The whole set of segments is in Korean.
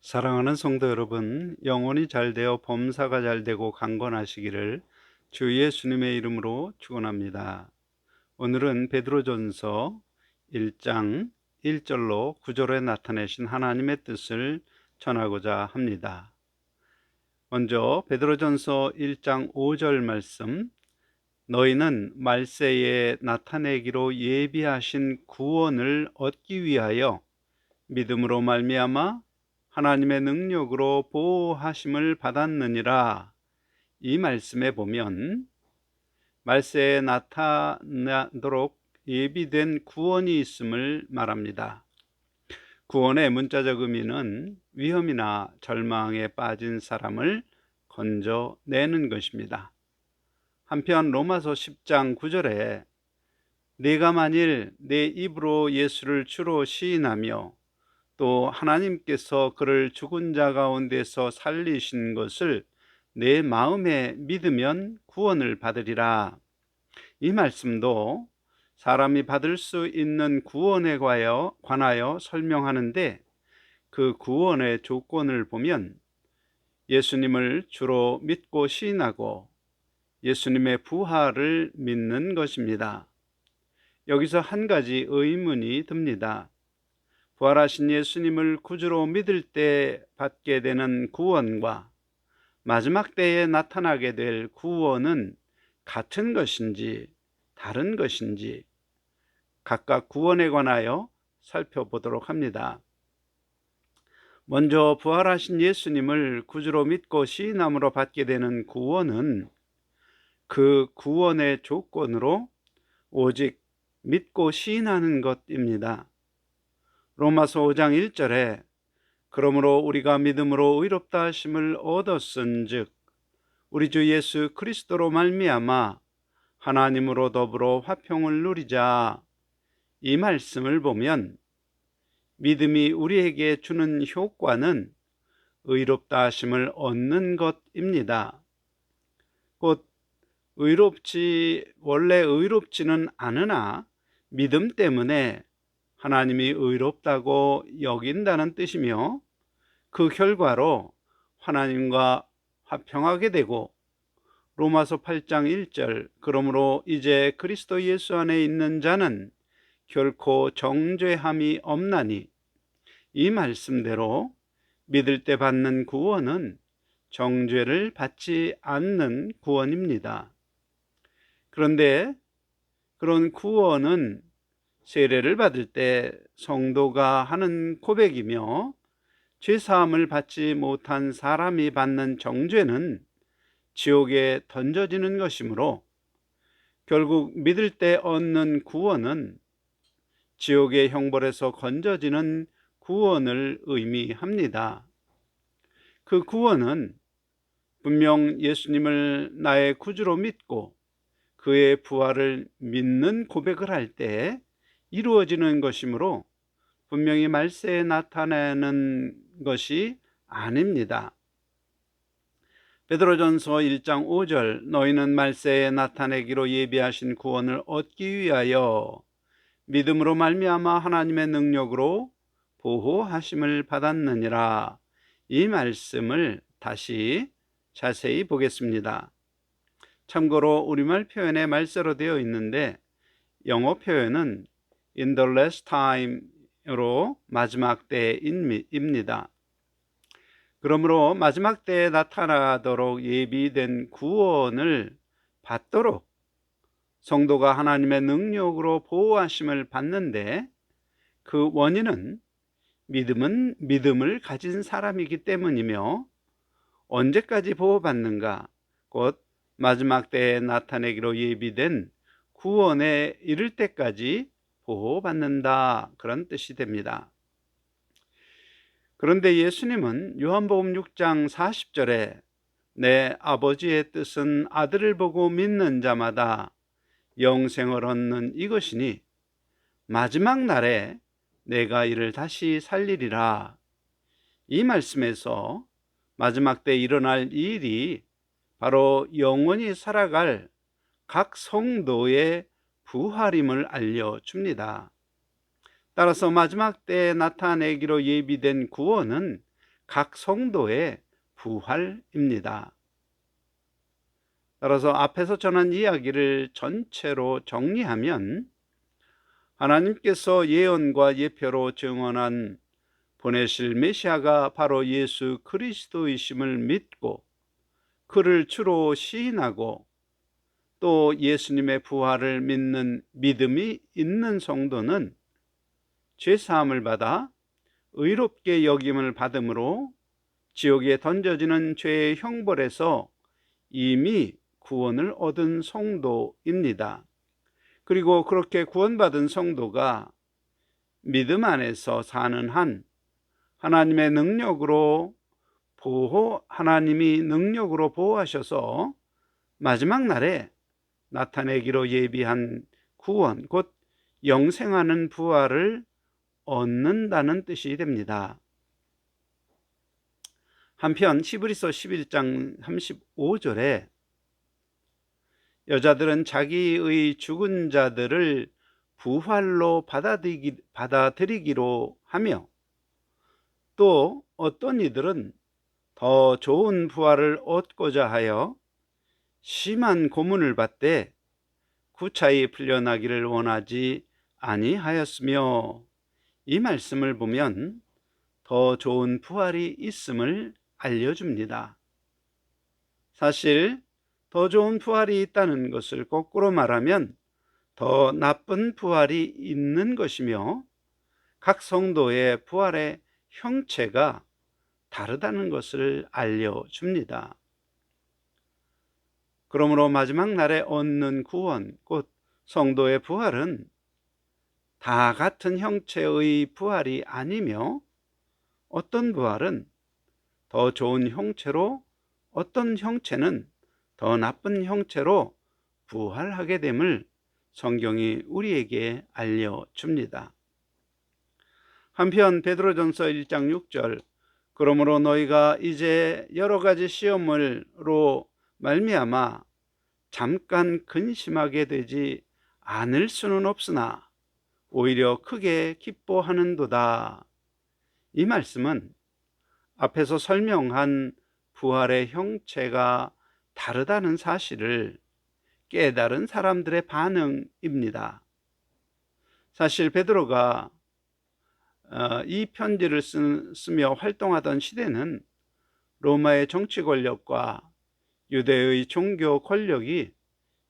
사랑하는 성도 여러분, 영혼이 잘 되어 범사가 잘 되고 강건하시기를 주 예수님의 이름으로 축원합니다. 오늘은 베드로전서 1장 1절로 9절에 나타내신 하나님의 뜻을 전하고자 합니다. 먼저 베드로전서 1장 5절 말씀, 너희는 말세에 나타내기로 예비하신 구원을 얻기 위하여 믿음으로 말미암아 하나님의 능력으로 보호하심을 받았느니라. 이 말씀에 보면 말세에 나타나도록 예비된 구원이 있음을 말합니다. 구원의 문자적 의미는 위험이나 절망에 빠진 사람을 건져내는 것입니다. 한편 로마서 10장 9절에 네가 만일 내 입으로 예수를 주로 시인하며 또 하나님께서 그를 죽은 자 가운데서 살리신 것을 내 마음에 믿으면 구원을 받으리라. 이 말씀도 사람이 받을 수 있는 구원에 관하여 설명하는데, 그 구원의 조건을 보면 예수님을 주로 믿고 시인하고 예수님의 부활을 믿는 것입니다. 여기서 한 가지 의문이 듭니다. 부활하신 예수님을 구주로 믿을 때 받게 되는 구원과 마지막 때에 나타나게 될 구원은 같은 것인지 다른 것인지 각각 구원에 관하여 살펴보도록 합니다. 먼저 부활하신 예수님을 구주로 믿고 시인함으로 받게 되는 구원은 그 구원의 조건으로 오직 믿고 시인하는 것입니다. 로마서 5장 1절에 그러므로 우리가 믿음으로 의롭다 하심을 얻었은즉 우리 주 예수 그리스도로 말미암아 하나님으로 더불어 화평을 누리자, 이 말씀을 보면 믿음이 우리에게 주는 효과는 의롭다 하심을 얻는 것입니다. 곧 원래 의롭지는 않으나 믿음 때문에 하나님이 의롭다고 여긴다는 뜻이며, 그 결과로 하나님과 화평하게 되고, 로마서 8장 1절 그러므로 이제 그리스도 예수 안에 있는 자는 결코 정죄함이 없나니, 이 말씀대로 믿을 때 받는 구원은 정죄를 받지 않는 구원입니다. 그런데 그런 구원은 세례를 받을 때 성도가 하는 고백이며, 죄사함을 받지 못한 사람이 받는 정죄는 지옥에 던져지는 것이므로 결국 믿을 때 얻는 구원은 지옥의 형벌에서 건져지는 구원을 의미합니다. 그 구원은 분명 예수님을 나의 구주로 믿고 그의 부활을 믿는 고백을 할 때 이루어지는 것이므로 분명히 말세에 나타내는 것이 아닙니다. 베드로전서 1장 5절 너희는 말세에 나타내기로 예비하신 구원을 얻기 위하여 믿음으로 말미암아 하나님의 능력으로 보호하심을 받았느니라. 이 말씀을 다시 자세히 보겠습니다. 참고로 우리말 표현에 말세로 되어 있는데 영어 표현은 in the last time으로 마지막 때입니다. 그러므로 마지막 때에 나타나도록 예비된 구원을 받도록 성도가 하나님의 능력으로 보호하심을 받는데, 그 원인은 믿음을 가진 사람이기 때문이며, 언제까지 보호받는가? 곧 마지막 때에 나타내기로 예비된 구원에 이를 때까지 보호받는다, 그런 뜻이 됩니다. 그런데 예수님은 요한복음 6장 40절에 내 아버지의 뜻은 아들을 보고 믿는 자마다 영생을 얻는 이것이니 마지막 날에 내가 이를 다시 살리리라. 이 말씀에서 마지막 때 일어날 일이 바로 영원히 살아갈 각 성도의 부활임을 알려줍니다. 따라서 마지막 때에 나타내기로 예비된 구원은 각 성도의 부활입니다. 따라서 앞에서 전한 이야기를 전체로 정리하면 하나님께서 예언과 예표로 증언한 보내실 메시아가 바로 예수 그리스도이심을 믿고 그를 주로 시인하고 또 예수님의 부활을 믿는 믿음이 있는 성도는 죄사함을 받아 의롭게 여김을 받음으로 지옥에 던져지는 죄의 형벌에서 이미 구원을 얻은 성도입니다. 그리고 그렇게 구원받은 성도가 믿음 안에서 사는 한 하나님의 능력으로 하나님이 능력으로 보호하셔서 마지막 날에 나타내기로 예비한 구원, 곧 영생하는 부활을 얻는다는 뜻이 됩니다. 한편 히브리서 11장 35절에 여자들은 자기의 죽은 자들을 부활로 받아들이기로 하며 또 어떤 이들은 더 좋은 부활을 얻고자 하여 심한 고문을 받되 구차히 풀려나기를 원하지 아니하였으며, 이 말씀을 보면 더 좋은 부활이 있음을 알려줍니다. 사실 더 좋은 부활이 있다는 것을 거꾸로 말하면 더 나쁜 부활이 있는 것이며 각 성도의 부활의 형체가 다르다는 것을 알려줍니다. 그러므로 마지막 날에 얻는 구원, 곧 성도의 부활은 다 같은 형체의 부활이 아니며 어떤 부활은 더 좋은 형체로, 어떤 형체는 더 나쁜 형체로 부활하게 됨을 성경이 우리에게 알려줍니다. 한편 베드로전서 1장 6절, 그러므로 너희가 이제 여러 가지 시험으로 말미암아 잠깐 근심하게 되지 않을 수는 없으나 오히려 크게 기뻐하는도다. 이 말씀은 앞에서 설명한 부활의 형체가 다르다는 사실을 깨달은 사람들의 반응입니다. 사실 베드로가 이 편지를 쓰며 활동하던 시대는 로마의 정치 권력과 유대의 종교 권력이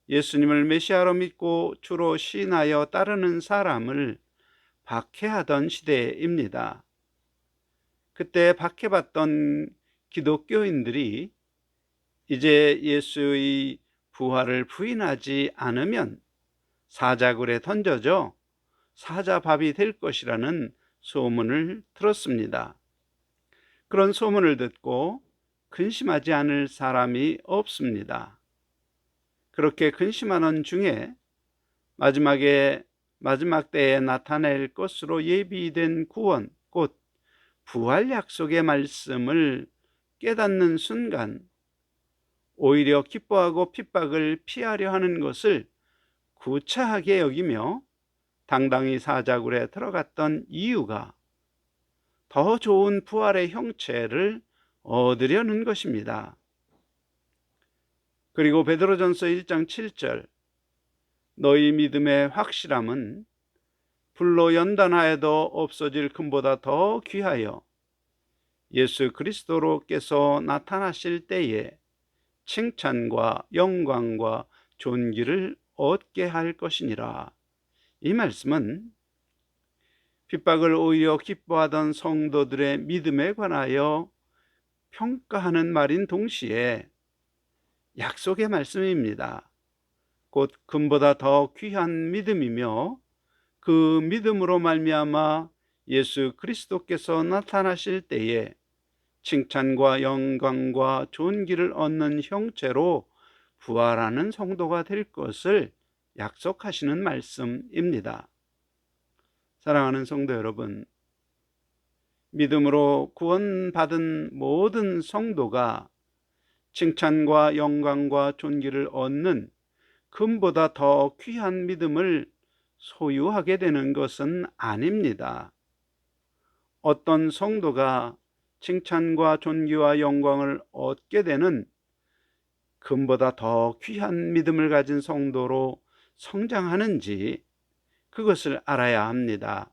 예수님을 메시아로 믿고 주로 시인하여 따르는 사람을 박해하던 시대입니다. 그때 박해받던 기독교인들이 이제 예수의 부활을 부인하지 않으면 사자굴에 던져져 사자밥이 될 것이라는 소문을 들었습니다. 그런 소문을 듣고 근심하지 않을 사람이 없습니다. 그렇게 근심하는 중에 마지막 때에 나타낼 것으로 예비된 구원, 곧 부활 약속의 말씀을 깨닫는 순간 오히려 기뻐하고 핍박을 피하려 하는 것을 구차하게 여기며 당당히 사자굴에 들어갔던 이유가 더 좋은 부활의 형체를 얻으려는 것입니다. 그리고 베드로전서 1장 7절, 너희 믿음의 확실함은 불로 연단하여도 없어질 금보다 더 귀하여 예수 그리스도로께서 나타나실 때에 칭찬과 영광과 존귀를 얻게 할 것이니라. 이 말씀은 핍박을 오히려 기뻐하던 성도들의 믿음에 관하여 평가하는 말인 동시에 약속의 말씀입니다. 곧 금보다 더 귀한 믿음이며 그 믿음으로 말미암아 예수 그리스도께서 나타나실 때에 칭찬과 영광과 존귀를 얻는 형체로 부활하는 성도가 될 것을 약속하시는 말씀입니다. 사랑하는 성도 여러분, 믿음으로 구원받은 모든 성도가 칭찬과 영광과 존귀를 얻는 금보다 더 귀한 믿음을 소유하게 되는 것은 아닙니다. 어떤 성도가 칭찬과 존귀와 영광을 얻게 되는 금보다 더 귀한 믿음을 가진 성도로 성장하는지 그것을 알아야 합니다.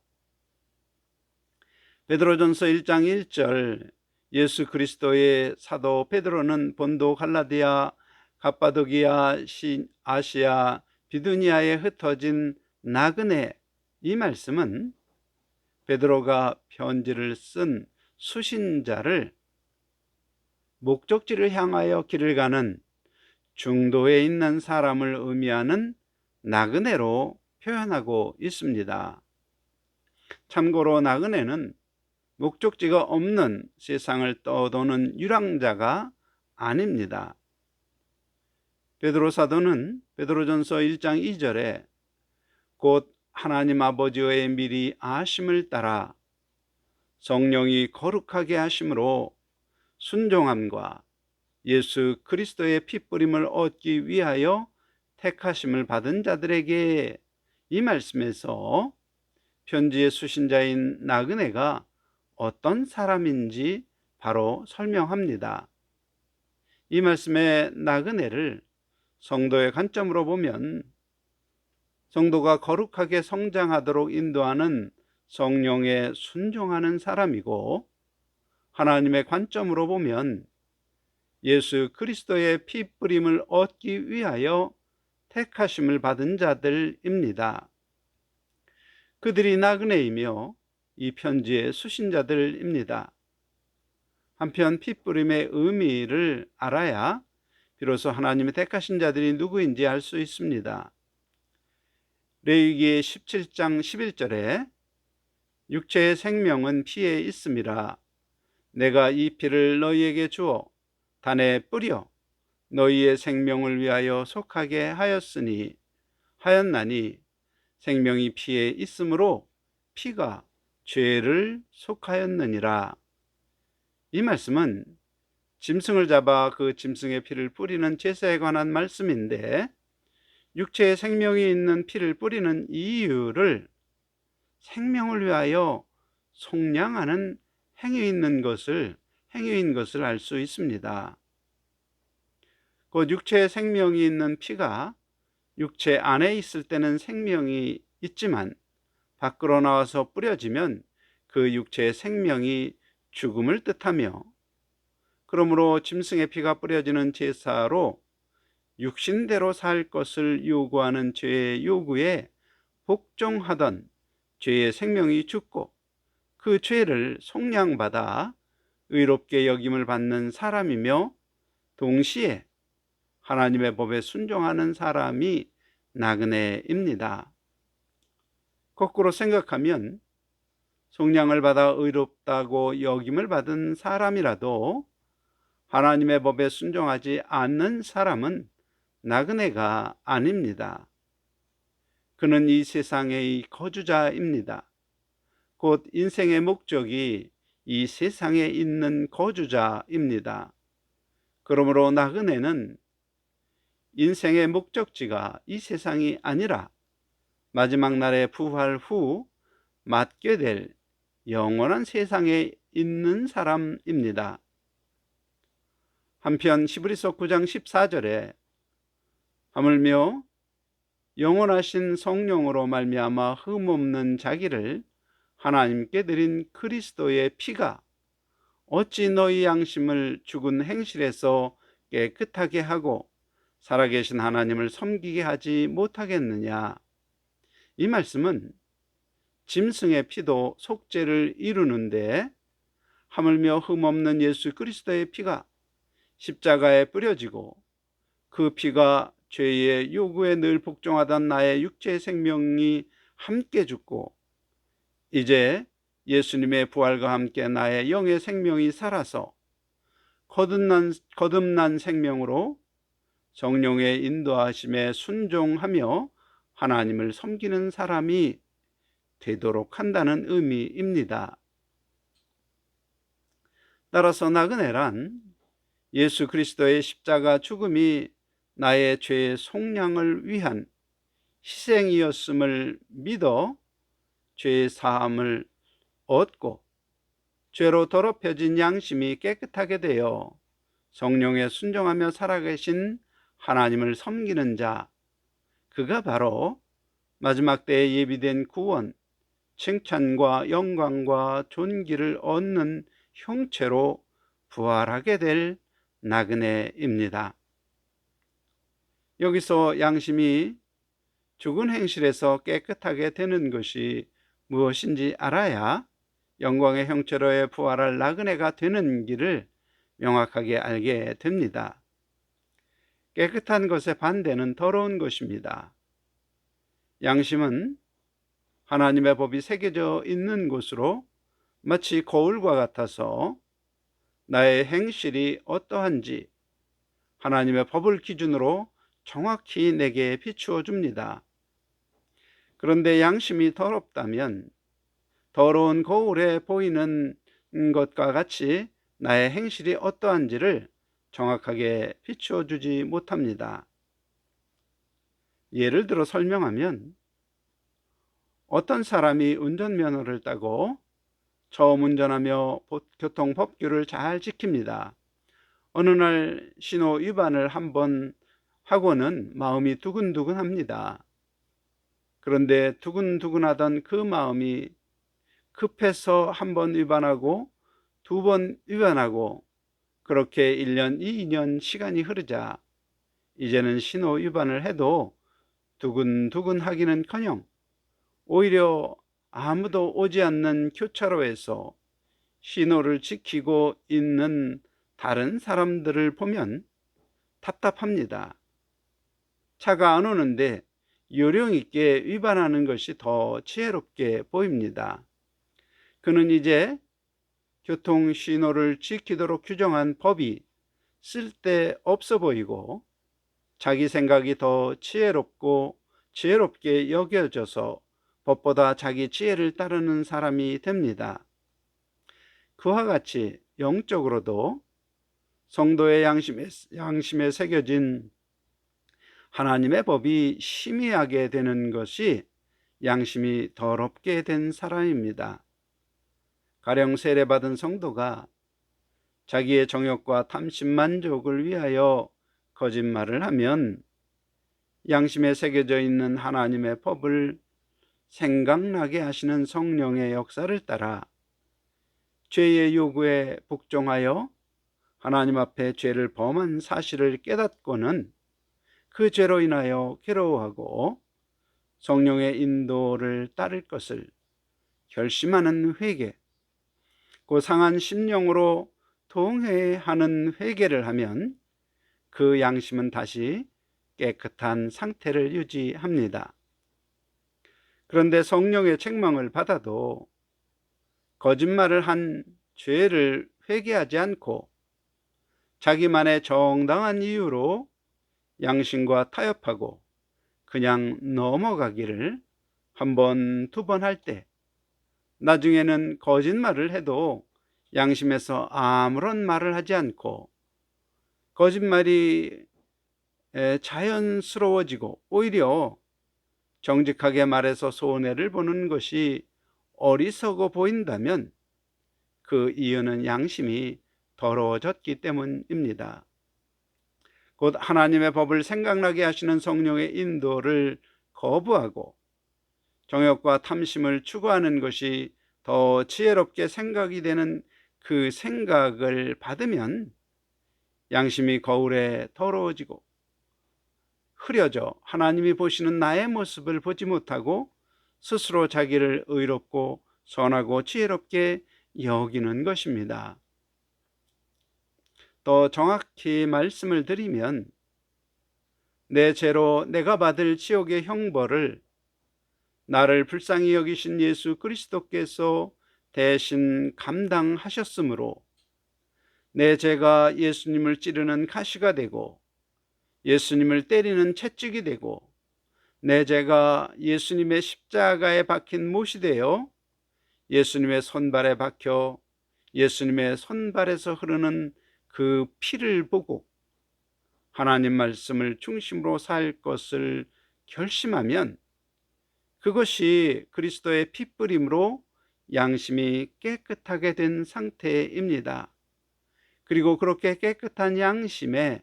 베드로전서 1장 1절 예수 그리스도의 사도 베드로는 본도, 갈라디아, 갑바도기아, 아시아, 비두니아에 흩어진 나그네, 이 말씀은 베드로가 편지를 쓴 수신자를 목적지를 향하여 길을 가는 중도에 있는 사람을 의미하는 나그네로 표현하고 있습니다. 참고로 나그네는 목적지가 없는 세상을 떠도는 유랑자가 아닙니다. 베드로 사도는 베드로전서 1장 2절에 곧 하나님 아버지의 미리 아심을 따라 성령이 거룩하게 하심으로 순종함과 예수 그리스도의 핏부림을 얻기 위하여 택하심을 받은 자들에게, 이 말씀에서 편지의 수신자인 나그네가 어떤 사람인지 바로 설명합니다. 이 말씀의 나그네를 성도의 관점으로 보면 성도가 거룩하게 성장하도록 인도하는 성령에 순종하는 사람이고, 하나님의 관점으로 보면 예수 그리스도의 핏부림을 얻기 위하여 택하심을 받은 자들입니다. 그들이 나그네이며 이 편지의 수신자들입니다. 한편 핏부림의 의미를 알아야 비로소 하나님의 택하신 자들이 누구인지 알 수 있습니다. 레위기 17장 11절에 육체의 생명은 피에 있음이라 내가 이 피를 너희에게 주어 단에 뿌려 너희의 생명을 위하여 속하게 하였나니 생명이 피에 있으므로 피가 죄를 속하였느니라. 이 말씀은 짐승을 잡아 그 짐승의 피를 뿌리는 제사에 관한 말씀인데, 육체에 생명이 있는 피를 뿌리는 이유를 생명을 위하여 속량하는 행위인 것을 알 수 있습니다. 곧 육체에 생명이 있는 피가 육체 안에 있을 때는 생명이 있지만 밖으로 나와서 뿌려지면 그 육체의 생명이 죽음을 뜻하며, 그러므로 짐승의 피가 뿌려지는 제사로 육신대로 살 것을 요구하는 죄의 요구에 복종하던 죄의 생명이 죽고 그 죄를 속량받아 의롭게 여김을 받는 사람이며, 동시에 하나님의 법에 순종하는 사람이 나그네입니다. 거꾸로 생각하면 속량을 받아 의롭다고 여김을 받은 사람이라도 하나님의 법에 순종하지 않는 사람은 나그네가 아닙니다. 그는 이 세상의 거주자입니다. 곧 인생의 목적이 이 세상에 있는 거주자입니다. 그러므로 나그네는 인생의 목적지가 이 세상이 아니라 마지막 날에 부활 후 맞게 될 영원한 세상에 있는 사람입니다. 한편 히브리서 9장 14절에 하물며 영원하신 성령으로 말미암아 흠없는 자기를 하나님께 드린 그리스도의 피가 어찌 너희 양심을 죽은 행실에서 깨끗하게 하고 살아계신 하나님을 섬기게 하지 못하겠느냐. 이 말씀은 짐승의 피도 속죄를 이루는데 하물며 흠없는 예수 그리스도의 피가 십자가에 뿌려지고 그 피가 죄의 요구에 늘 복종하던 나의 육체의 생명이 함께 죽고 이제 예수님의 부활과 함께 나의 영의 생명이 살아서 거듭난 생명으로 성령의 인도하심에 순종하며 하나님을 섬기는 사람이 되도록 한다는 의미입니다. 따라서 나그네란 예수 그리스도의 십자가 죽음이 나의 죄의 속량을 위한 희생이었음을 믿어 죄의 사함을 얻고 죄로 더럽혀진 양심이 깨끗하게 되어 성령에 순종하며 살아계신 하나님을 섬기는 자, 그가 바로 마지막 때에 예비된 구원, 칭찬과 영광과 존귀를 얻는 형체로 부활하게 될 나그네입니다. 여기서 양심이 죽은 행실에서 깨끗하게 되는 것이 무엇인지 알아야 영광의 형체로의 부활할 나그네가 되는 길을 명확하게 알게 됩니다. 깨끗한 것의 반대는 더러운 것입니다. 양심은 하나님의 법이 새겨져 있는 곳으로 마치 거울과 같아서 나의 행실이 어떠한지 하나님의 법을 기준으로 정확히 내게 비추어 줍니다. 그런데 양심이 더럽다면 더러운 거울에 보이는 것과 같이 나의 행실이 어떠한지를 정확하게 비추어 주지 못합니다. 예를 들어 설명하면, 어떤 사람이 운전면허를 따고 처음 운전하며 교통법규를 잘 지킵니다. 어느 날 신호 위반을 한번 하고는 마음이 두근두근합니다. 그런데 두근두근하던 그 마음이 급해서 한 번 위반하고 두 번 위반하고 그렇게 1년, 2년 시간이 흐르자 이제는 신호 위반을 해도 두근두근하기는커녕 오히려 아무도 오지 않는 교차로에서 신호를 지키고 있는 다른 사람들을 보면 답답합니다. 차가 안 오는데 요령 있게 위반하는 것이 더 지혜롭게 보입니다. 그는 이제 교통 신호를 지키도록 규정한 법이 쓸데없어 보이고 자기 생각이 더 지혜롭게 여겨져서 법보다 자기 지혜를 따르는 사람이 됩니다. 그와 같이 영적으로도 성도의 양심에 새겨진 하나님의 법이 희미하게 되는 것이 양심이 더럽게 된 사람입니다. 가령 세례받은 성도가 자기의 정욕과 탐심 만족을 위하여 거짓말을 하면 양심에 새겨져 있는 하나님의 법을 생각나게 하시는 성령의 역사를 따라 죄의 요구에 복종하여 하나님 앞에 죄를 범한 사실을 깨닫고는 그 죄로 인하여 괴로워하고 성령의 인도를 따를 것을 결심하는 회개, 그 상한 심령으로 통회하는 회개를 하면 그 양심은 다시 깨끗한 상태를 유지합니다. 그런데 성령의 책망을 받아도 거짓말을 한 죄를 회개하지 않고 자기만의 정당한 이유로 양심과 타협하고 그냥 넘어가기를 한 번, 두 번 할 때 나중에는 거짓말을 해도 양심에서 아무런 말을 하지 않고 거짓말이 자연스러워지고 오히려 정직하게 말해서 손해를 보는 것이 어리석어 보인다면 그 이유는 양심이 더러워졌기 때문입니다. 곧 하나님의 법을 생각나게 하시는 성령의 인도를 거부하고 정욕과 탐심을 추구하는 것이 더 지혜롭게 생각이 되는 그 생각을 받으면 양심이 거울에 더러워지고 흐려져 하나님이 보시는 나의 모습을 보지 못하고 스스로 자기를 의롭고 선하고 지혜롭게 여기는 것입니다. 더 정확히 말씀을 드리면 내 죄로 내가 받을 지옥의 형벌을 나를 불쌍히 여기신 예수 그리스도께서 대신 감당하셨으므로 내 죄가 예수님을 찌르는 가시가 되고 예수님을 때리는 채찍이 되고 내 죄가 예수님의 십자가에 박힌 못이 되어 예수님의 손발에 박혀 예수님의 손발에서 흐르는 그 피를 보고 하나님 말씀을 중심으로 살 것을 결심하면 그것이 그리스도의 피뿌림으로 양심이 깨끗하게 된 상태입니다. 그리고 그렇게 깨끗한 양심에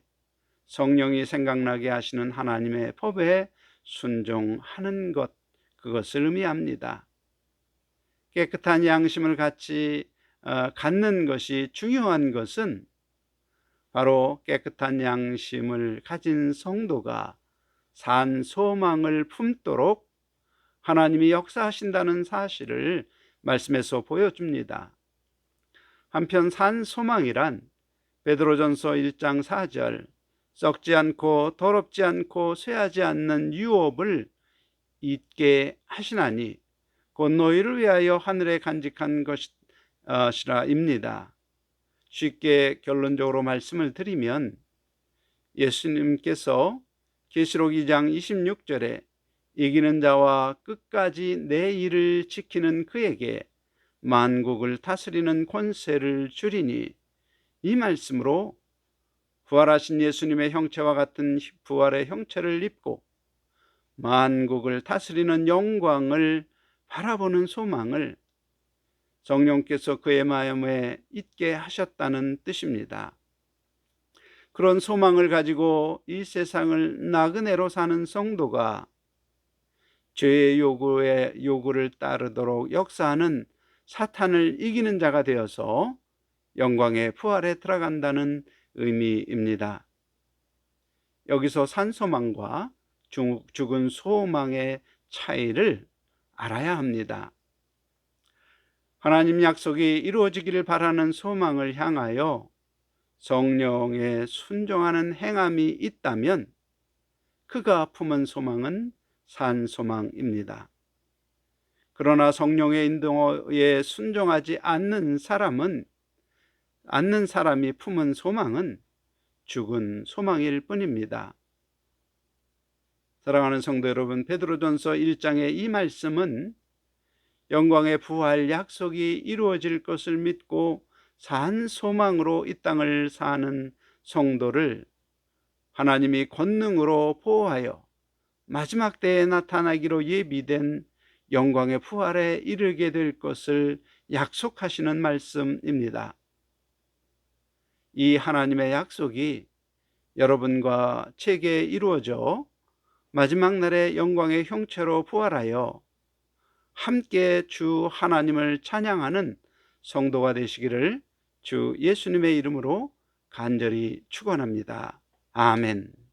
성령이 생각나게 하시는 하나님의 법에 순종하는 것, 그것을 의미합니다. 깨끗한 양심을 갖는 것이 중요한 것은 바로 깨끗한 양심을 가진 성도가 산 소망을 품도록 하나님이 역사하신다는 사실을 말씀에서 보여줍니다. 한편 산 소망이란 베드로전서 1장 4절 썩지 않고 더럽지 않고 쇠하지 않는 유업을 잊게 하시나니 곧 너희를 위하여 하늘에 간직한 것이라입니다. 쉽게 결론적으로 말씀을 드리면 예수님께서 계시록 2장 26절에 이기는 자와 끝까지 내 일을 지키는 그에게 만국을 다스리는 권세를 주리니, 이 말씀으로 부활하신 예수님의 형체와 같은 부활의 형체를 입고 만국을 다스리는 영광을 바라보는 소망을 성령께서 그의 마음에 있게 하셨다는 뜻입니다. 그런 소망을 가지고 이 세상을 나그네로 사는 성도가 죄의 요구를 따르도록 역사하는 사탄을 이기는 자가 되어서 영광의 부활에 들어간다는 의미입니다. 여기서 산 소망과 죽은 소망의 차이를 알아야 합니다. 하나님 약속이 이루어지기를 바라는 소망을 향하여 성령에 순종하는 행함이 있다면 그가 품은 소망은 산 소망입니다. 그러나 성령의 인도에 순종하지 않는 사람이 품은 소망은 죽은 소망일 뿐입니다. 사랑하는 성도 여러분, 베드로전서 1장의 이 말씀은 영광의 부활 약속이 이루어질 것을 믿고 산 소망으로 이 땅을 사는 성도를 하나님이 권능으로 보호하여 마지막 때에 나타나기로 예비된 영광의 부활에 이르게 될 것을 약속하시는 말씀입니다. 이 하나님의 약속이 여러분과 제게 이루어져 마지막 날에 영광의 형체로 부활하여 함께 주 하나님을 찬양하는 성도가 되시기를 주 예수님의 이름으로 간절히 축원합니다. 아멘.